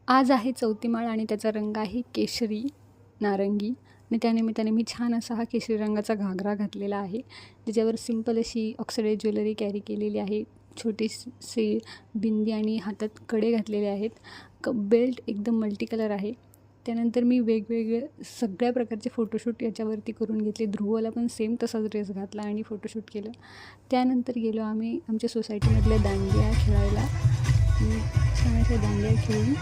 आज आहे चौथी माळ आणि त्याचा रंग आहे केशरी नारंगी आणि त्यानिमित्ताने मी छान असा हा केशरी रंगाचा घागरा घातलेला आहे, ज्याच्यावर सिंपल अशी ऑक्सिडाइज ज्वेलरी कॅरी केलेली आहे. छोटीशी बिंदी आणि हातात कडे घातलेले आहेत. बेल्ट एकदम मल्टी कलर आहे. त्यानंतर मी वेगवेगळे सगळ्या प्रकारचे फोटोशूट याच्यावरती करून घेतले. ध्रुवला पण सेम तसाच ड्रेस घातला आणि फोटोशूट केलं. त्यानंतर गेलो आम्ही आमच्या सोसायटीमधल्या दांडिया खेळायला. छान अशा दांडिया खेळून